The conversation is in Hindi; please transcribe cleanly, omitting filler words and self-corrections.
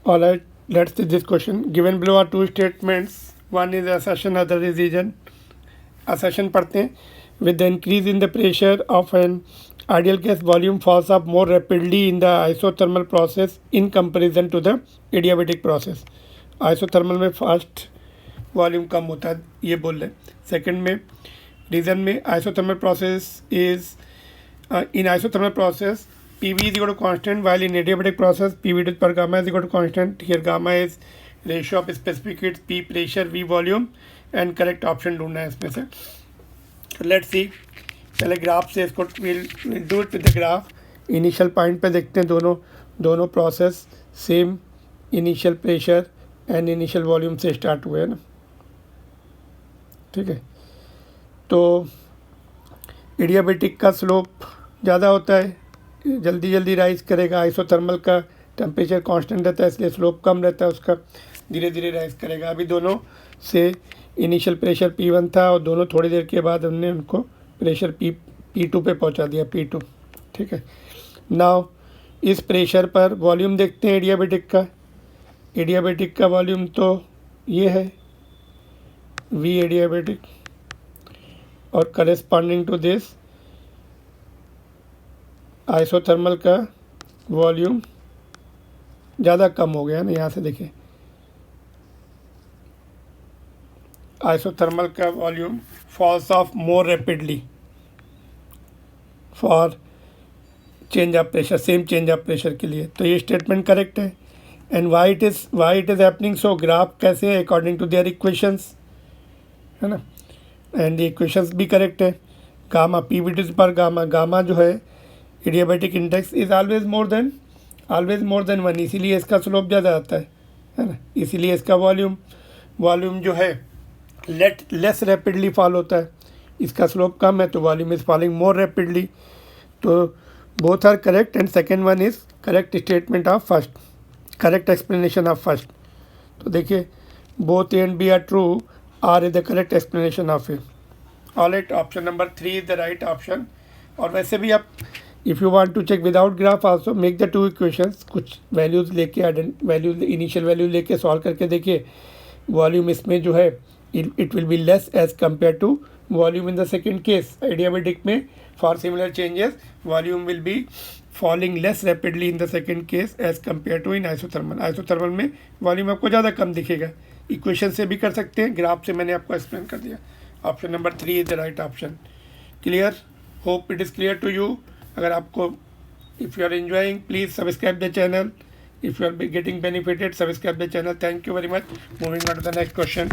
All right, let's see this question. Given below are two statements. One is assertion, other is region. Assertion पढ़ते हैं. With the increase in the pressure of an ideal gas, volume falls up more rapidly in the isothermal process in comparison to the adiabatic process. Isothermal में fast वॉल्यूम कम होता है, ये बोल रहे. सेकंड में रीजन में isothermal process is in isothermal process PV is equal to constant, while in adiabatic process PV per gamma is equal to constant. Here gamma is ratio of specific heat, P pressure, V volume, and correct option ढूंढना है इसमें से. लेट्स सी, पहले ग्राफ से इसको will do it with the graph. Initial point पे देखते हैं दोनों process same initial pressure and initial volume से स्टार्ट हुए हैं ना. ठीक है, तो एडियाबेटिक का स्लोप ज़्यादा होता है, जल्दी राइज करेगा. आइसोथर्मल का टेम्परेचर कांस्टेंट रहता है, इसलिए स्लोप कम रहता है उसका, धीरे राइज करेगा. अभी दोनों से इनिशियल प्रेशर P1 था और दोनों थोड़ी देर के बाद हमने उनको प्रेशर P2 पे पहुंचा दिया, P2. ठीक है, नाउ इस प्रेशर पर वॉल्यूम देखते हैं एडियाबेटिक का वॉल्यूम तो ये है V एडियाबेटिक, और करेस्पॉन्डिंग टू दिस आइसोथर्मल का वॉल्यूम ज़्यादा कम हो गया ना. यहाँ से देखिए आइसोथर्मल का volume falls of more rapidly for change of pressure, same change of pressure के लिए. तो ये स्टेटमेंट करेक्ट है. And why it is happening, so graph कैसे है अकॉर्डिंग टू देयर इक्वेशंस, है ना. एंड ये इक्वेशंस भी करेक्ट है. गामा PV पर गामा जो है adiabatic index is always more than 1, इसीलिए इसका स्लोप ज़्यादा आता है ना. इसीलिए इसका वॉल्यूम जो है लेस रैपिडली फॉल होता है. इसका स्लोप कम है तो volume is falling more rapidly. तो both are correct and second one is correct statement of first, correct explanation of first. तो देखिए both A and B are true, R is the correct explanation of A. All right, option number 3 is the right option. और वैसे भी आप if you want to check without graph also make the two equations, कुछ वैल्यूज़ लेके इनिशियल वैल्यू लेके सॉल्व करके देखिए. वॉल्यूम इसमें जो है it will be less as compared to volume in the second case. Adiabatic में for similar changes volume will be falling less rapidly in the second case as compared to in isothermal. Isothermal में volume आपको ज़्यादा कम दिखेगा. इक्वेशन से भी कर सकते हैं, ग्राफ से मैंने आपको एक्सप्लेन कर दिया. Option number 3 is the right option. Clear, hope it is clear to you. अगर आपको if you are enjoying please subscribe the channel. If you are getting benefited, subscribe the channel. Thank you very much. Moving on to the next question.